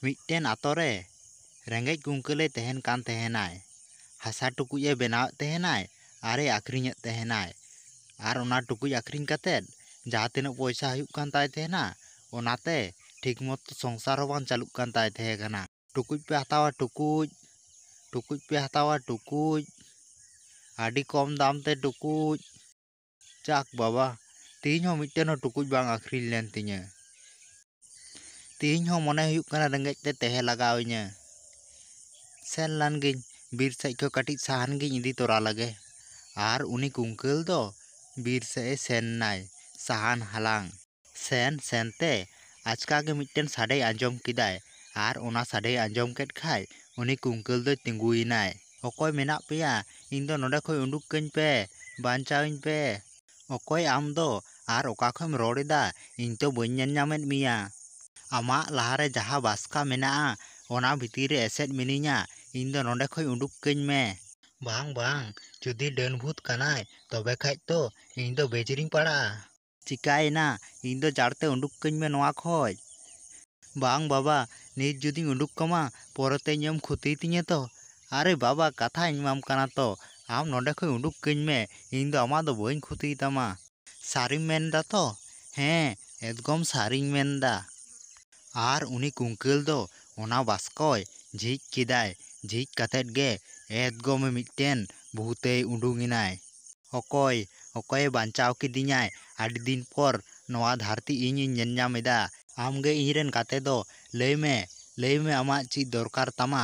ᱢᱤᱫᱴᱮᱱ ᱟᱛᱳᱨᱮ ᱨᱮᱸᱜᱮᱡ ᱠᱩᱝᱠᱟᱹᱞᱮ ᱛᱟᱦᱮᱱ ᱠᱟᱱ ᱛᱟᱦᱮᱱᱟᱭ। ᱦᱟᱥᱟ ᱴᱩᱠᱩᱡ ᱮ ᱵᱮᱱᱟᱣᱮᱫ ᱛᱟᱦᱮᱱᱟᱭ ᱟᱨᱮ ᱟᱠᱷᱨᱤᱧᱮᱫ ᱛᱟᱦᱮᱱᱟᱭ। ᱟᱨ ᱚᱱᱟ ᱴᱩᱠᱩᱡ ᱟᱠᱷᱨᱤᱧ ᱠᱟᱛᱮᱫ ᱡᱟᱦᱟᱸ ᱛᱤᱱᱟᱹᱜ ᱯᱚᱭᱥᱟ ᱦᱩᱭᱩᱜ ᱠᱟᱱ ᱛᱟᱭ ᱛᱟᱦᱮᱱᱟ, ᱚᱱᱟᱛᱮ ᱴᱷᱤᱠ ᱢᱚᱛᱚ ᱥᱚᱝᱥᱟᱨ ᱦᱚᱸ ᱵᱟᱝ ᱪᱟᱹᱞᱩᱜ ᱠᱟᱱ ᱛᱟᱭ ᱛᱟᱦᱮᱸ ᱠᱟᱱᱟ। ᱴᱩᱠᱩᱡ ᱯᱮ ᱦᱟᱛᱟᱣᱟ ᱴᱩᱠᱩᱡ, ᱴᱩᱠᱩᱡ ᱯᱮ ᱦᱟᱛᱟᱣᱟ ᱴᱩᱠᱩᱡ, ᱟᱹᱰᱤ ᱠᱚᱢ ᱫᱟᱢ ᱛᱮ ᱴᱩᱠᱩᱡ। ᱡᱟᱠ ᱵᱟᱵᱟ, ᱛᱮᱦᱮᱧ ᱦᱚᱸ ᱢᱤᱫᱴᱮᱱ ᱦᱚᱸ ᱴᱩᱠᱩᱡ ᱵᱟᱝ ᱟᱠᱷᱨᱤᱧ ᱞᱮᱱ ᱛᱤᱧᱟᱹ। ᱛᱮᱦᱮᱧ ᱦᱚᱸ ᱢᱚᱱᱮ ᱦᱩᱭᱩᱜ ᱠᱟᱱᱟ ᱨᱮᱸᱜᱮᱡ ᱛᱮ ᱛᱟᱦᱮᱸ ᱞᱟᱜᱟᱣ ᱤᱧᱟᱹ। ᱥᱮᱱ ᱞᱮᱱ ᱜᱤᱧ ᱵᱤᱨ ᱥᱮᱫ ᱠᱷᱚᱡ ᱠᱟᱹᱴᱤᱡ ᱥᱟᱦᱟᱱ ᱜᱤᱧ ᱤᱫᱤ ᱛᱚᱨᱟ ᱞᱮᱜᱮ। ᱟᱨ ᱩᱱᱤ ᱠᱩᱝᱠᱟᱹᱞ ᱫᱚ ᱵᱤᱨ ᱥᱮᱫ ᱮ ᱥᱮᱱ ᱱᱟᱭ ᱥᱟᱦᱟᱱ ᱦᱟᱞᱟᱝ। ᱥᱮᱱ ᱥᱮᱱᱛᱮ ᱟᱪᱠᱟ ᱜᱮ ᱢᱤᱫᱴᱮᱱ ᱥᱟᱰᱮᱭ ᱟᱸᱡᱚᱢ ᱠᱮᱫᱟᱭ। ᱟᱨ ᱚᱱᱟ ᱥᱟᱰᱮᱭ ᱟᱸᱡᱚᱢ ᱠᱮᱫ ᱠᱷᱟᱡ ᱩᱱᱤ ᱠᱩᱝᱠᱟᱹᱞ ᱫᱚᱭ ᱛᱤᱸᱜᱩᱭᱮᱱᱟᱭ। ᱚᱠᱚᱭ ᱢᱮᱱᱟᱜ ᱯᱮᱭᱟ? ᱤᱧ ᱫᱚ ᱱᱚᱰᱮ ᱠᱷᱚᱡ ᱩᱰᱩᱠ ᱠᱟᱹᱧ ᱯᱮ, ᱵᱟᱧᱪᱟᱣᱤᱧ ᱯᱮ। ᱚᱠᱚᱭ ᱟᱢ ᱫᱚ ᱟᱨ ᱚᱠᱟ ᱠᱷᱚᱡ ᱮᱢ ᱨᱚᱲ ᱮᱫᱟ? ᱤᱧ ᱛᱚ ᱵᱟᱹᱧ ᱧᱮᱞ ᱧᱟᱢᱮᱫ ᱢᱮᱭᱟ। ᱟᱢᱟᱜ ᱞᱟᱦᱟᱨᱮ ᱡᱟᱦᱟᱸ ᱵᱟᱥᱠᱟ ᱢᱮᱱᱟᱜᱼᱟ ᱚᱱᱟ ᱵᱷᱤᱛᱤᱨ ᱨᱮ ᱮᱥᱮᱫ ᱢᱤᱱᱟᱹᱧᱟ, ᱤᱧ ᱫᱚ ᱱᱚᱰᱮ ᱠᱷᱚᱡ ᱩᱰᱩᱠ ᱠᱟᱹᱧ ᱢᱮ। ᱵᱟᱝ ᱵᱟᱝ, ᱡᱩᱫᱤ ᱰᱟᱹᱱ ᱵᱷᱩᱛ ᱠᱟᱱᱟᱭ ᱛᱚᱵᱮ ᱠᱷᱟᱡ ᱛᱚ ᱤᱧ ᱫᱚ ᱵᱮᱡᱟᱨᱤᱧ ᱯᱟᱲᱟᱜᱼᱟ। ᱪᱤᱠᱟᱭᱮᱱᱟ? ᱤᱧ ᱫᱚ ᱡᱟᱲᱛᱮ ᱩᱰᱩᱠ ᱠᱟᱹᱧ ᱢᱮ ᱱᱚᱣᱟ ᱠᱷᱚᱡ। ᱵᱟᱝ ᱵᱟᱵᱟ, ᱱᱤᱛ ᱡᱩᱫᱤᱧ ᱩᱰᱩᱠ ᱠᱟᱢᱟ ᱯᱚᱨᱮᱛᱮ ᱤᱧᱮᱢ ᱠᱷᱚᱛᱤᱭ ᱛᱤᱧᱟᱹ ᱛᱚ। ᱟᱨᱮ ᱵᱟᱵᱟ, ᱠᱟᱛᱷᱟᱧ ᱮᱢᱟᱢ ᱠᱟᱱᱟ ᱛᱚ, ᱟᱢ ᱱᱚᱰᱮ ᱠᱷᱚᱡ ᱩᱰᱩᱠ ᱠᱟᱹᱧ ᱢᱮ, ᱤᱧ ᱫᱚ ᱟᱢᱟᱜ ᱫᱚ ᱵᱟᱹᱧ ᱠᱷᱚᱛᱤᱭ ᱛᱟᱢᱟ। ᱥᱟᱹᱨᱤᱢ ᱢᱮᱱᱫᱟ ᱛᱚ? ᱦᱮᱸ, ᱮᱠᱫᱚᱢ ᱥᱟᱹᱨᱤᱧ ᱢᱮᱱᱫᱟ। ᱟᱨ ᱩᱱᱤ ᱠᱩᱝᱠᱟᱹᱞ ᱫᱚ ᱚᱱᱟ ᱵᱟᱥᱠᱚᱭ ᱡᱷᱤᱡ ᱠᱮᱫᱟᱭ। ᱡᱷᱤᱡ ᱠᱟᱛᱮᱫ ᱜᱮ ᱮᱠᱫᱚᱢᱮ ᱢᱤᱫᱴᱮᱱ ᱵᱷᱩᱛᱮᱭ ᱩᱰᱩᱝᱮᱱᱟᱭ। ᱚᱠᱚᱭᱮ ᱵᱟᱧᱪᱟᱣ ᱠᱤᱫᱤᱧᱟᱭ? ᱟᱹᱰᱤ ᱫᱤᱱ ᱯᱚᱨ ᱱᱚᱣᱟ ᱫᱷᱟᱹᱨᱛᱤ ᱤᱧᱤᱧ ᱧᱮᱞ ᱧᱟᱢ ᱮᱫᱟ। ᱟᱢᱜᱮ ᱤᱧᱨᱮᱱ ᱜᱟᱛᱮ ᱫᱚ, ᱞᱟᱹᱭ ᱢᱮ ᱟᱢᱟᱜ ᱪᱮᱫ ᱫᱚᱨᱠᱟᱨ ᱛᱟᱢᱟ?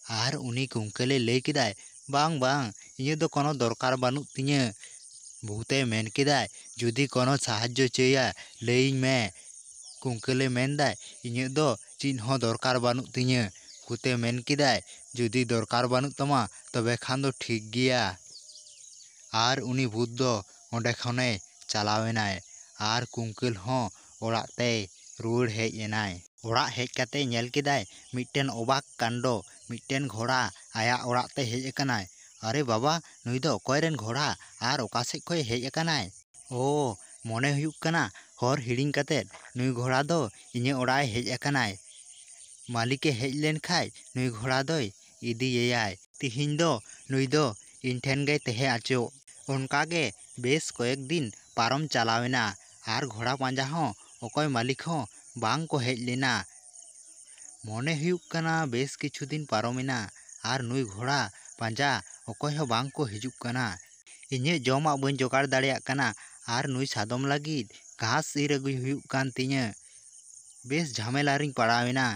ᱟᱨ ᱩᱱᱤ ᱠᱩᱝᱠᱟᱹᱞᱮ ᱞᱟᱹy ᱠᱮᱫᱟᱭ, ᱵᱟᱝ ᱵᱟᱝ, ᱤᱧᱟᱹᱜ ᱫᱚ ᱠᱳᱱᱳ ᱫᱚᱨᱠᱟর ᱵᱟᱹᱱᱩᱜ ᱛᱤᱧᱟᱹ। ᱵᱷᱩᱛᱮ ᱢᱮᱱ ᱠᱮᱫᱟᱭ, ᱡᱩᱫᱤ ᱠᱳᱱᱳ ᱥᱟᱦᱟᱡᱽᱡᱚ ᱪᱟᱹᱭᱟ ᱞᱟᱹᱭᱟᱹᱧ ᱢᱮ। ᱠᱩᱝᱠᱟᱹᱞᱮ ᱢᱮᱱᱫᱟᱭ, ᱤᱧᱟᱹᱜ ᱫᱚ ᱪᱮᱫ ᱦᱚᱸ ᱫᱚᱨᱠᱟর ᱵᱟᱹᱱᱩᱜ ᱛᱤᱧᱟᱹ। ᱵᱷᱩᱛᱮ ᱢᱮᱱ ᱠᱮᱫᱟᱭ, ᱡᱩᱫᱤ ᱫᱚᱨᱠᱟর ᱵᱟᱹᱱᱩᱜ ᱛᱟᱢᱟ ᱛᱚᱵᱮ ᱠᱷᱟᱱ ᱫᱚ ᱴᱷᱤᱠ ᱜᱮᱭᱟ। ᱟᱨ ᱩᱱᱤ ᱵᱷᱩᱛ ᱫᱚ ᱚᱸᱰᱮ ᱠᱷᱚᱱᱮ ᱪᱟᱞᱟᱣᱮᱱᱟᱭ। ᱟᱨ ᱠᱩᱝᱠᱟᱹᱞ ᱦᱚᱸ ᱚᱲᱟᱜ ᱛᱮᱭ ᱨᱩᱣᱟᱹᱲ ᱦᱮᱡ ᱮᱱᱟᱭ। ᱚᱲᱟᱜ ᱦᱮᱡ ᱠᱟᱛᱮ ᱧᱮᱞ ᱠᱮᱫᱟᱭ ᱢᱤᱫᱴᱮᱱ ᱚᱵᱟᱠ ᱠᱟᱱᱰᱚ, ᱢᱤᱫᱴᱮᱱ ᱜᱷᱳᱲᱟ ᱟᱭᱟᱜ ᱚᱲᱟᱜ ᱛᱮ ᱦᱮᱡ ᱟᱠᱟᱱᱟᱭ। ᱟᱨᱮ ᱵᱟᱵᱟ, ᱱᱩᱭ ᱫᱚ ᱚᱠᱚᱭᱨᱮᱱ ᱜᱷᱳᱲᱟ ᱟᱨ ᱚᱠᱟ ᱥᱮᱫ ᱠᱷᱚᱡ ᱦᱮᱡ ᱟᱠᱟᱱᱟᱭ? ᱚ, ᱢᱚᱱᱮ ᱦᱩᱭᱩᱜ ᱠᱟᱱᱟ ᱦᱚᱨ ᱦᱤᱲᱤᱧ ᱠᱟᱛᱮᱫ ᱱᱩᱭ ᱜᱷᱳᱲᱟ ᱫᱚ ᱤᱧᱟᱹᱜ ᱚᱲᱟᱜ ᱮ ᱦᱮᱡ ᱟᱠᱟᱱᱟᱭ। ᱢᱟᱹᱞᱤᱠᱮ ᱦᱮᱡ ᱞᱮᱱ ᱠᱷᱟᱡ ᱱᱩᱭ ᱜᱷᱳᱲᱟ ᱫᱚᱭ ᱤᱫᱤᱭᱮᱭᱟᱭ। ᱛᱤᱦᱤᱧ ᱫᱚ ᱱᱩᱭ ᱫᱚ ᱤᱧ ᱴᱷᱮᱱ ᱜᱮᱭ ᱛᱟᱦᱮᱸ ᱟᱪᱚᱜ। ᱚᱱᱠᱟᱜᱮ ᱵᱮᱥ ᱠᱚᱭᱮᱠ ᱫᱤᱱ ᱯᱟᱨᱚᱢ ᱪᱟᱞᱟᱣᱮᱱᱟ। ᱟᱨ ᱜᱷᱳᱲᱟ ᱯᱟᱸᱡᱟ ᱦᱚᱸ ᱚᱠᱚᱭ ᱢᱟᱹᱞᱤᱠ ᱦᱚᱸ ᱵᱟᱝ ᱠᱚ ᱦᱮᱡ ᱞᱮᱱᱟ। ᱢᱚᱱᱮ ᱦᱩᱭᱩᱜ ᱠᱟᱱᱟ ᱵᱮᱥ ᱠᱤᱪᱷᱩ ᱫᱤᱱ ᱯᱟᱨᱚᱢᱮᱱᱟ ᱟᱨ ᱱᱩᱭ ᱜᱷᱳᱲᱟ ᱯᱟᱸᱡᱟ ᱚᱠᱚᱭ ᱦᱚᱸ ᱵᱟᱝ ᱠᱚ ᱦᱤᱡᱩᱜ ᱠᱟᱱᱟ। ᱤᱧᱟᱹᱜ ᱡᱚᱢᱟᱜ ᱵᱟᱹᱧ ᱡᱚᱜᱟᱲ ᱫᱟᱲᱮᱭᱟᱜ ᱠᱟᱱᱟ ᱟᱨ ᱱᱩᱭ ᱥᱟᱫᱚᱢ ᱞᱟᱹᱜᱤᱫ ᱜᱷᱟᱸᱥ ᱤᱨ ᱟᱹᱜᱩᱭ ᱦᱩᱭᱩᱜ ᱠᱟᱱ ᱛᱤᱧᱟᱹ। ᱵᱮᱥ ᱡᱷᱟᱢᱮᱞᱟ ᱨᱤᱧ ᱯᱟᱲᱟᱣᱮᱱᱟ।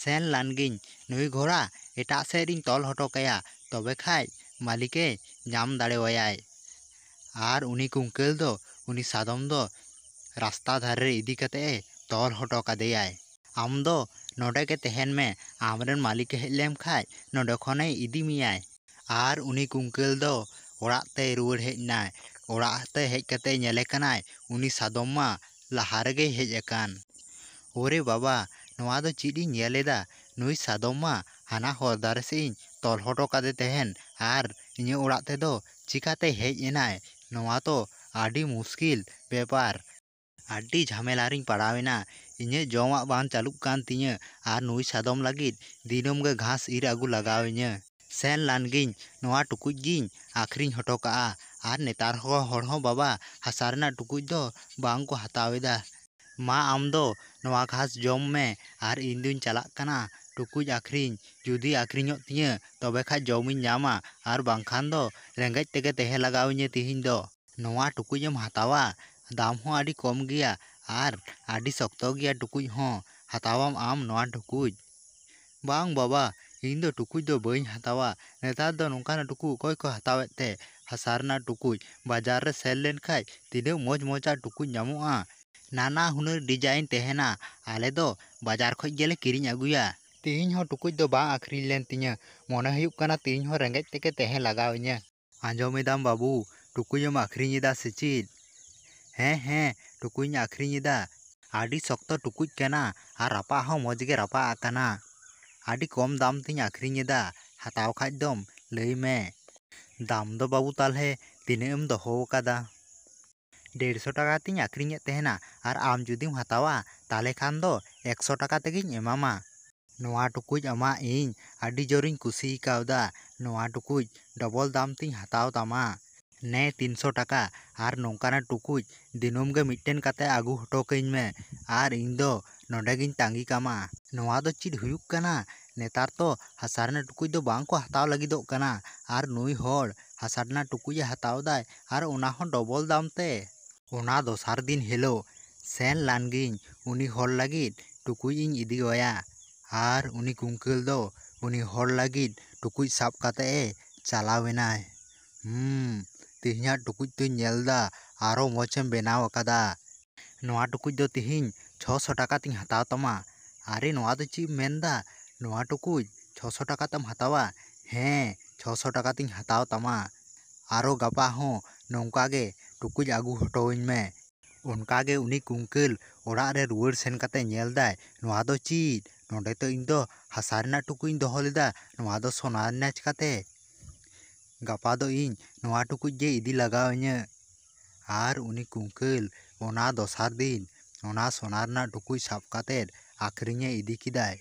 ᱥᱮᱱ ᱞᱮᱱ ᱜᱤᱧ ᱱᱩᱭ ᱜᱷᱳᱲᱟ ᱮᱴᱟᱜ ᱥᱮᱫ ᱨᱤᱧ ᱛᱚᱞ ᱦᱚᱴᱚ ᱠᱟᱭᱟ, ᱛᱚᱵᱮ ᱠᱷᱟᱡ ᱢᱟᱹᱞᱤᱠᱮ ᱧᱟᱢ ᱫᱟᱲᱮᱣᱟᱭᱟᱭ। ᱟᱨ ᱩᱱᱤ ᱠᱩᱝᱠᱟᱹᱞ ᱫᱚ ᱩᱱᱤ ᱥᱟᱫᱚᱢ ᱫᱚ ᱨᱟᱥᱛᱟ ᱫᱷᱟᱨᱮ ᱨᱮ ᱤᱫᱤ ᱠᱟᱛᱮ ᱮ ᱛᱚᱞ ᱦᱚᱴᱚ ᱠᱟᱫᱮᱭᱟᱭ। ᱟᱢ ᱫᱚ ᱱᱚᱰᱮ ᱜᱮ ᱛᱟᱦᱮᱱ ᱢᱮ, ᱟᱢᱨᱮᱱ ᱢᱟᱹᱞᱤᱠᱮ ᱦᱮᱡ ᱞᱮᱱ ᱠᱷᱟᱡ ᱱᱚᱰᱮ ᱠᱷᱚᱱᱮ ᱤᱫᱤ ᱢᱮᱭᱟᱭ। ᱟᱨ ᱩᱱᱤ ᱠᱩᱝᱠᱟᱹᱞ ᱫᱚ ᱚᱲᱟᱜ ᱛᱮᱭ ᱨᱩᱣᱟᱹᱲ ᱦᱮᱡ ᱮᱱᱟᱭ। ᱚᱲᱟᱜ ᱛᱮ ᱦᱮᱡ ᱠᱟᱛᱮ ᱧᱮᱞᱮ ᱠᱟᱱᱟᱭ ᱩᱱᱤ ᱥᱟᱫᱚᱢ ᱢᱟ ᱞᱟᱦᱟ ᱨᱮᱜᱮᱭ ᱦᱮᱡ ᱟᱠᱟᱱ। ᱳᱨᱮ ᱵᱟᱵᱟ, ᱱᱚᱣᱟ ᱫᱚ ᱪᱮᱫ ᱤᱧ ᱧᱮᱞ ᱮᱫᱟ? ᱱᱩᱭ ᱥᱟᱫᱚᱢ ᱢᱟ ᱦᱟᱱᱟ ᱦᱚᱨ ᱫᱷᱟᱨᱮ ᱥᱮᱫ ᱤᱧ ᱛᱚᱞ ᱦᱚᱴᱚ ᱠᱟᱫᱮ ᱛᱟᱦᱮᱱ, ᱟᱨ ᱤᱧᱟᱹᱜ ᱚᱲᱟᱜ ᱛᱮᱫᱚ ᱪᱤᱠᱟᱛᱮ ᱦᱮᱡ ᱮᱱᱟᱭ? ᱱᱚᱣᱟ ᱛᱚ ᱟᱹᱰᱤ ᱢᱩᱥᱠᱤᱞ ᱵᱮᱯᱟᱨ। ᱟᱹᱰᱤ ᱡᱷᱟᱢᱮᱞᱟ ᱨᱤᱧ ᱯᱟᱲᱟᱣᱮᱱᱟ। ᱤᱧᱟᱹᱜ ᱡᱚᱢᱟᱜ ᱵᱟᱝ ᱪᱟᱹᱞᱩᱜ ᱠᱟᱱ ᱛᱤᱧᱟᱹ ᱟᱨ ᱱᱩᱭ ᱥᱟᱫᱚᱢ ᱞᱟᱹᱜᱤᱫ ᱫᱤᱱᱟᱹᱢ ᱜᱮ ᱜᱷᱟᱸᱥ ᱤᱨ ᱟᱹᱜᱩ ᱞᱟᱜᱟᱣ ᱤᱧᱟᱹ। ᱥᱮᱱ ᱞᱮᱱ ᱜᱤᱧ ᱱᱚᱣᱟ ᱴᱩᱠᱩᱡ ᱜᱤᱧ ᱟᱠᱷᱨᱤᱧ ᱦᱚᱴᱚ ᱠᱟᱜᱼᱟ। ᱟᱨ ᱱᱮᱛᱟᱨ ᱦᱚᱲ ᱦᱚᱸ ᱵᱟᱵᱟ ᱦᱟᱥᱟ ᱨᱮᱱᱟᱜ ᱴᱩᱠᱩᱡ ᱫᱚ ᱵᱟᱝ ᱠᱚ ᱦᱟᱛᱟᱣ ᱮᱫᱟ। ᱢᱟ ᱟᱢ ᱫᱚ ᱱᱚᱣᱟ ᱜᱷᱟᱸᱥ ᱡᱚᱢ ᱢᱮ ᱟᱨ ᱤᱧ ᱫᱩᱧ ᱪᱟᱞᱟᱜ ᱠᱟᱱᱟ ᱴᱩᱠᱩᱡ ᱟᱠᱷᱨᱤᱧ। ᱡᱩᱫᱤ ᱟᱠᱷᱨᱤᱧᱚᱜ ᱛᱤᱧᱟᱹ ᱛᱚᱵᱮ ᱠᱷᱟᱡ ᱡᱚᱢᱤᱧ ᱧᱟᱢᱟ, ᱟᱨ ᱵᱟᱝᱠᱷᱟᱱ ᱫᱚ ᱨᱮᱸᱜᱮᱡ ᱛᱮᱜᱮ ᱛᱟᱦᱮᱸ ᱞᱟᱜᱟᱣ ᱤᱧᱟᱹ ᱛᱤᱦᱤᱧ ᱫᱚ। ᱱᱚᱣᱟ ᱴᱩᱠᱩᱡ ᱮᱢ ᱦᱟᱛᱟᱣᱟ? ᱫᱟᱢ ᱦᱚᱸ ᱟᱹᱰᱤ ᱠᱚᱢ ᱜᱮᱭᱟ ᱟᱨ ᱟᱹᱰᱤ ᱥᱚᱠᱛᱚ ᱜᱮᱭᱟ ᱴᱩᱠᱩᱡ ᱦᱚᱸ। ᱦᱟᱛᱟᱣᱟᱢ ᱟᱢ ᱱᱚᱣᱟ ᱴᱩᱠᱩᱡ? ᱵᱟᱝ ᱵᱟᱵᱟ, ᱤᱧ ᱫᱚ ᱴᱩᱠᱩᱡ ᱫᱚ ᱵᱟᱹᱧ ᱦᱟᱛᱟᱣᱟ। ᱱᱮᱛᱟᱨ ᱫᱚ ᱱᱚᱝᱠᱟᱱᱟᱜ ᱴᱩᱠᱩᱡ ᱚᱠᱚᱭ ᱠᱚ ᱦᱟᱛᱟᱣᱮᱫ ᱛᱮ? ᱦᱟᱥᱟ ᱨᱮᱱᱟᱜ ᱴᱩᱠᱩᱡ ᱵᱟᱡᱟᱨ ᱨᱮ ᱥᱮᱱ ᱞᱮᱱ ᱠᱷᱟᱡ ᱛᱤᱱᱟᱹᱜ ᱢᱚᱡᱽ ᱢᱚᱡᱽᱟᱜ ᱴᱩᱠᱩᱡ ᱧᱟᱢᱚᱜᱼᱟ। ᱱᱟᱱᱟ ᱦᱩᱱᱟᱹᱨ ᱰᱤᱡᱟᱭᱤᱱ ᱛᱟᱦᱮᱱᱟ। ᱟᱞᱮ ᱫᱚ ᱵᱟᱡᱟᱨ ᱠᱷᱚᱡ ᱜᱮᱞᱮ ᱠᱤᱨᱤᱧ ᱟᱹᱜᱩᱭᱟ। ᱛᱤᱦᱤᱧ ᱦᱚᱸ ᱴᱩᱠᱩᱡ ᱫᱚ ᱵᱟᱝ ᱟᱠᱷᱨᱤᱧ ᱞᱮᱱ ᱛᱤᱧᱟᱹ। ᱢᱚᱱᱮ ᱦᱩᱭᱩᱜ ᱠᱟᱱᱟ ᱛᱤᱦᱤᱧ ᱦᱚᱸ ᱨᱮᱸᱜᱮᱡ ᱛᱮᱜᱮ ᱛᱟᱦᱮᱸ ᱞᱟᱜᱟᱣ ᱤᱧᱟᱹ। ᱟᱸᱡᱚᱢ ᱮᱫᱟᱢ ᱵᱟᱹᱵᱩ, ᱴᱩᱠᱩᱡ ᱮᱢ ᱟᱠᱷᱨᱤᱧ ᱮᱫᱟ ᱥᱮ ᱪᱮᱫ? ᱦᱮᱸ, ᱴᱩᱠᱩᱡ ᱤᱧ ᱟᱠᱷᱨᱤᱧ ᱮᱫᱟ। ᱟᱹᱰි শক্ত ᱴᱩᱠᱩᱡ ᱠᱟᱱᱟ ᱟᱨ ᱨᱟᱯᱟᱜ ᱦᱚᱸ ᱢᱚᱡᱽ ᱜᱮ ᱨᱟᱯᱟᱜ ᱟᱠᱟᱱᱟ। ᱟᱹᱰি ᱠᱚᱢ ᱫᱟᱢ ᱛᱤᱧ ᱟᱠᱷᱨᱤᱧ ᱮᱫᱟ। ᱦᱟᱛᱟᱣ ᱠᱷᱟᱡ ᱫᱚᱢ ᱞᱟᱹᱭ ᱢᱮ। ᱫᱟᱢ ᱫᱚ ᱵᱟᱹᱵᱩ ᱛᱟᱞᱦᱮ ᱛᱤᱱᱟᱹᱜ ᱮᱢ ᱫᱚᱦᱚ ᱟᱠᱟᱫᱟ? 150 ᱴᱟᱠᱟ ᱛᱤᱧ ᱟᱠᱷᱨᱤᱧᱮᱫ ᱛᱟᱦᱮᱱᱟ, ᱟᱨ ᱟᱢ ᱡᱩᱫᱤᱢ ᱦᱟᱛᱟᱣᱟ ᱛᱟᱦᱞᱮ ᱠᱷᱟᱱ ᱫᱚ 100 ᱴᱟᱠᱟ ᱛᱮᱜᱮᱧ ᱮᱢᱟᱢᱟ। ᱱᱚᱣᱟ ᱴᱩᱠᱩᱡ ᱟᱢᱟᱜ ᱤᱧ ᱟᱹᱰᱤ ᱡᱳᱨᱤᱧ ᱠᱩᱥᱤ ᱠᱟᱣᱫᱟ, ᱱᱚᱣᱟ ᱴᱩᱠᱩᱡ ᱰᱚᱵᱚᱞ ᱫᱟᱢ ᱛᱤᱧ ᱦᱟᱛᱟᱣ ᱛᱟᱢᱟ, ᱱᱮ 300 ᱴᱟᱠᱟ ᱟᱨ ᱱᱚᱝᱠᱟᱱᱟᱜ ᱴᱩᱠᱩᱡ ᱫᱤᱱᱟᱹᱢ ᱜᱮ ᱢᱤᱫᱴᱮᱱ ᱠᱟᱛᱮ ᱟᱹᱜᱩ ᱦᱚᱴᱚ ᱠᱟᱹᱧ ᱢᱮ ᱟᱨ ᱤᱧ ᱫᱚ ᱱᱚᱰᱮ ᱜᱤᱧ ᱛᱟᱺᱜᱤ ᱠᱟᱢᱟ᱾ ᱱᱚᱣᱟ ᱫᱚ ᱪᱮᱫ ᱦᱩᱭᱩᱜ ᱠᱟᱱᱟ? ᱱᱮᱛᱟᱨ ᱛᱚ ᱦᱟᱥᱟ ᱨᱮᱱᱟᱜ ᱴᱩᱠᱩᱡ ᱫᱚ ᱵᱟᱝ ᱠᱚ ᱦᱟᱛᱟᱣ ᱞᱟᱹᱜᱤᱫᱚᱜ ᱠᱟᱱᱟ ᱟᱨ ᱱᱩᱭ ᱦᱚᱲ ᱦᱟᱥᱟ ᱨᱮᱱᱟᱜ ᱴᱩᱠᱩᱡ ᱮ ᱦᱟᱛᱟᱣ ᱫᱟᱭ ᱟᱨ ᱚᱱᱟ ᱦᱚᱸ ᱰᱚᱵᱚᱞ ᱫᱟᱢ ᱛᱮ᱾ ᱚᱱᱟ ᱫᱚᱥᱟᱨ ᱫᱤᱱ ᱦᱤᱞᱳᱜ ᱥᱮᱱ ᱞᱮᱱᱜᱤᱧ ᱩᱱᱤ ᱦᱚᱲ ᱞᱟᱹᱜᱤᱫ ᱴᱩᱠᱩᱡ ᱤᱧ ᱤᱫᱤᱣᱟᱭᱟ ᱟᱨ ᱩᱱᱤ ᱠᱩᱝᱠᱟᱹᱞ ᱫᱚ ᱩᱱᱤ ᱦᱚᱲ ᱞᱟᱹᱜᱤᱫ ᱴᱩᱠᱩᱡ ᱥᱟᱵ ᱠᱟᱛᱮ ᱮ ᱪᱟᱞᱟᱣᱮᱱᱟᱭ᱾ ᱛᱮᱦᱮᱧᱟᱜ ᱴᱩᱠᱩᱡ ᱫᱚᱧ ᱧᱮᱞᱫᱟ ᱟᱨᱚ ᱢᱚᱸᱡᱽ ᱮᱢ ᱵᱮᱱᱟᱣ ᱟᱠᱟᱫᱟ᱾ ᱱᱚᱣᱟ ᱴᱩᱠᱩᱡ ᱫᱚ ᱛᱮᱦᱮᱧ 600 ᱴᱟᱠᱟ ᱛᱤᱧ ᱦᱟᱛᱟᱣ ᱛᱟᱢᱟ᱾ ᱟᱨᱮ ᱱᱚᱣᱟ ᱫᱚ ᱪᱮᱫ ᱮᱢ ᱢᱮᱱᱫᱟ? ᱱᱚᱣᱟ ᱴᱩᱠᱩᱡ 600 ᱴᱟᱠᱟ ᱛᱮᱢ ᱦᱟᱛᱟᱣᱟ? ᱦᱮᱸ, 600 ᱴᱟᱠᱟ ᱛᱤᱧ ᱦᱟᱛᱟᱣ ᱛᱟᱢᱟ᱾ ᱟᱨᱚ ᱜᱟᱯᱟ ᱦᱚᱸ ᱱᱚᱝᱠᱟ ᱜᱮ ᱴᱩᱠᱩᱡ ᱟᱹᱜᱩ ᱦᱚᱴᱚᱣᱟᱹᱧ ᱢᱮ᱾ ᱚᱱᱠᱟᱜᱮ ᱩᱱᱤ ᱠᱩᱝᱠᱟᱹᱞ ᱚᱲᱟᱜ ᱨᱮ ᱨᱩᱣᱟᱹᱲ ᱥᱮᱱ ᱠᱟᱛᱮ ᱧᱮᱞᱫᱟᱭ, ᱱᱚᱣᱟ ᱫᱚ ᱪᱮᱫ? ᱱᱚᱰᱮ ᱛᱚ ᱤᱧ ᱫᱚ ᱦᱟᱥᱟ ᱨᱮᱱᱟᱜ ᱴᱩᱠᱩᱡ ᱤᱧ ᱫᱚᱦᱚ ᱞᱮᱫᱟ, ᱱᱚᱣᱟ ᱫᱚ ᱥᱳᱱᱟ ᱨᱮᱱᱟᱜ ᱪᱤᱠᱟᱹᱛᱮ? ᱜᱟᱯᱟ ᱫᱚ ᱤᱧ ᱱᱚᱣᱟ ᱴᱩᱠᱩᱡ ᱜᱮ ᱤᱫᱤ ᱞᱟᱜᱟᱣ ᱤᱧᱟᱹ᱾ ᱟᱨ ᱩᱱᱤ ᱠᱩᱝᱠᱟᱹᱞ ᱚᱱᱟ ᱫᱚᱥᱟᱨ ᱫᱤᱱ ᱚᱱᱟ ᱥᱳᱱᱟ ᱨᱮᱱᱟᱜ ᱴᱩᱠᱩᱡ ᱥᱟᱵ ᱠᱟᱛᱮᱫ ᱟᱠᱷᱨᱤᱧᱮ ᱤᱫᱤ ᱠᱮᱫᱟᱭ᱾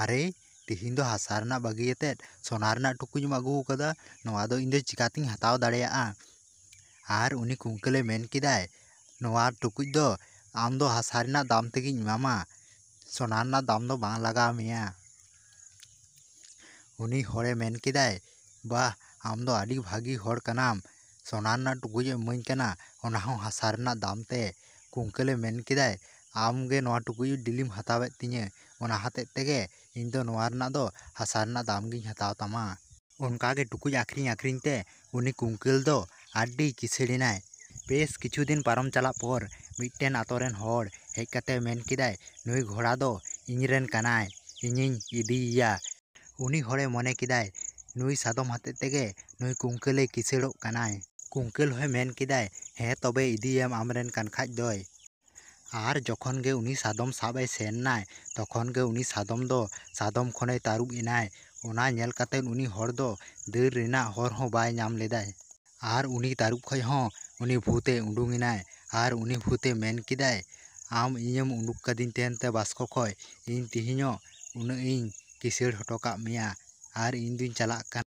ᱟᱨᱮ ᱛᱮᱦᱮᱧ ᱫᱚ ᱦᱟᱥᱟ ᱨᱮᱱᱟᱜ ᱵᱟᱹᱜᱤᱭᱟᱛᱮᱫ ᱥᱳᱱᱟ ᱨᱮᱱᱟᱜ ᱴᱩᱠᱩᱡ ᱮᱢ ᱟᱹᱜᱩ ᱟᱠᱟᱫᱟ, ᱱᱚᱣᱟ ᱫᱚ ᱤᱧ ᱫᱚ ᱪᱤᱠᱟᱹᱛᱤᱧ ᱦᱟᱛᱟᱣ ᱫᱟᱲᱮᱭᱟᱜᱼᱟ? ᱟᱨ ᱩᱱᱤ ᱠᱩᱝᱠᱟᱹᱞᱮ ᱢᱮᱱ ᱠᱮᱫᱟᱭ, ᱱᱚᱣᱟ ᱴᱩᱠᱩᱡ ᱫᱚ ᱟᱢ ᱫᱚ ᱦᱟᱥᱟ ᱨᱮᱱᱟᱜ ᱫᱟᱢ ᱛᱮᱜᱤᱧ ᱮᱢᱟᱢᱟ, ᱥᱳᱱᱟ ᱨᱮᱱᱟᱜ ᱫᱟᱢ ᱫᱚ ᱵᱟᱝ ᱞᱟᱜᱟᱣ ᱢᱮᱭᱟ᱾ ᱩᱱᱤ ᱦᱚᱲᱮ ᱢᱮᱱ ᱠᱮᱫᱟᱭ, ᱵᱟᱦ, ᱟᱢ ᱫᱚ ᱟᱹᱰි ᱵᱷᱟᱹᱜᱤ ᱦᱚᱲ ᱠᱟᱱᱟᱢ, ᱥᱳᱱᱟ ᱨᱮᱱᱟᱜ ᱴᱩᱠᱩᱡ ᱮᱢ ᱤᱢᱟᱹᱧ ᱠᱟᱱᱟ, ᱚᱱᱟ ᱦᱚᱸ ᱦᱟᱥᱟ ᱨᱮᱱᱟᱜ ᱫᱟᱢ ᱛᱮ᱾ ᱠᱩᱝᱠᱟᱹᱞᱮ ᱢᱮᱱ ᱠᱮᱫᱟᱭ, ᱟᱢ ᱜᱮ ᱱᱚᱣᱟ ᱴᱩᱠᱩᱡ ᱰᱮᱞᱤᱢ ᱦᱟᱛᱟᱣᱮᱫ ᱛᱤᱧᱟᱹ, ᱚᱱᱟ ᱦᱚᱛᱮᱡ ᱛᱮᱜᱮ ᱤᱧ ᱫᱚ ᱱᱚᱣᱟ ᱨᱮᱱᱟᱜ ᱫᱚ ᱦᱟᱥᱟ ᱨᱮᱱᱟᱜ ᱫᱟᱢ ᱜᱤᱧ ᱦᱟᱛᱟᱣ ᱛᱟᱢᱟ᱾ ᱚᱱᱠᱟᱜᱮ ᱴᱩᱠᱩᱡ ᱟᱠᱷᱨᱤᱧ ᱟᱠᱷᱨᱤᱧ ᱛᱮ ᱩᱱᱤ ᱠᱩᱝᱠᱟᱹᱞ ᱫᱚ ᱟᱹᱰᱤ ᱠᱤᱥᱟᱹᱬᱮᱱᱟᱭ᱾ ᱵᱮᱥ ᱠᱤᱪᱷᱩ ᱫᱤᱱ ᱯᱟᱨᱚᱢ ᱪᱟᱞᱟᱜ ᱯᱚᱨ ᱢᱤᱫᱴᱮᱱ ᱟᱛᱳ ᱨᱮᱱ ᱦᱚᱲ ᱦᱮᱡ ᱠᱟᱛᱮ ᱢᱮᱱ ᱠᱮᱫᱟᱭ, ᱱᱩᱭ ᱜᱷᱚᱲᱟ ᱫᱚ ᱤᱧᱨᱮᱱ ᱠᱟᱱᱟᱭ, ᱤᱧᱤᱧ ᱤᱫᱤᱭᱮᱭᱟ᱾ ᱩᱱᱤ ᱦᱚᱲᱮ ᱢᱚᱱᱮ ᱠᱮᱫᱟᱭ, ᱱᱩᱭ ᱥᱟᱫᱚᱢ ᱦᱚᱛᱮᱡ ᱛᱮᱜᱮ ᱱᱩᱭ ᱠᱩᱝᱠᱟᱹᱞᱮ ᱠᱤᱥᱟᱹᱬᱚᱜ ᱠᱟᱱᱟᱭ᱾ ᱠᱩᱝᱠᱟᱹᱞ ᱦᱚᱸᱭ ᱢᱮᱱ ᱠᱮᱫᱟᱭ, ᱦᱮᱸ ᱛᱚᱵᱮ ᱤᱫᱤᱭᱮᱢ ᱟᱢᱨᱮᱱ ᱠᱟᱱ ᱠᱷᱟᱡ ᱫᱚᱭ᱾ ᱟᱨ ᱡᱚᱠᱷᱚᱱ ᱜᱮ ᱩᱱᱤ ᱥᱟᱫᱚᱢ ᱥᱟᱵ ᱮ ᱥᱮᱱ ᱱᱟᱭ, ᱛᱚᱠᱷᱚᱱ ᱜᱮ ᱩᱱᱤ ᱥᱟᱫᱚᱢ ᱫᱚ ᱥᱟᱫᱚᱢ ᱠᱷᱚᱱᱮ ᱛᱟᱹᱨᱩᱵ ᱮᱱᱟᱭ᱾ ᱚᱱᱟ ᱧᱮᱞ ᱠᱟᱛᱮᱫ ᱩᱱᱤ ᱦᱚᱲ ᱫᱚ ᱫᱟᱹᱲ ᱨᱮᱱᱟᱜ ᱦᱚᱨ ᱦᱚᱸ ᱵᱟᱭ ᱧᱟᱢ ᱞᱮᱫᱟᱭ᱾ ᱟᱨ ᱩᱱᱤ ᱛᱟᱹᱨᱩᱵ ᱠᱷᱚᱡ ᱦᱚᱸ ᱩᱱᱤ ᱵᱷᱩᱛᱮ ᱩᱰᱩᱝ ᱮᱱᱟᱭ ᱟᱨ ᱩᱱᱤ ᱵᱷᱩᱛᱮ ᱢᱮᱱ ᱠᱮᱫᱟᱭ, ᱟᱢ ᱤᱧᱮᱢ ᱩᱰᱩᱠ ᱠᱟᱫᱤᱧ ᱛᱟᱦᱮᱱ ᱵᱟᱥᱠᱚ ᱠᱷᱚᱡ, ᱤᱧ ᱛᱮᱦᱮᱧᱚᱜ ᱩᱱᱟᱹᱜ ᱤᱧ ᱠᱤᱥᱟᱹᱬ ᱦᱚᱴᱚ ᱠᱟᱜ ᱢᱮᱭᱟ ᱟᱨ ᱤᱧ ᱫᱩᱧ ᱪᱟᱞᱟᱜ ᱠᱟᱱᱟ᱾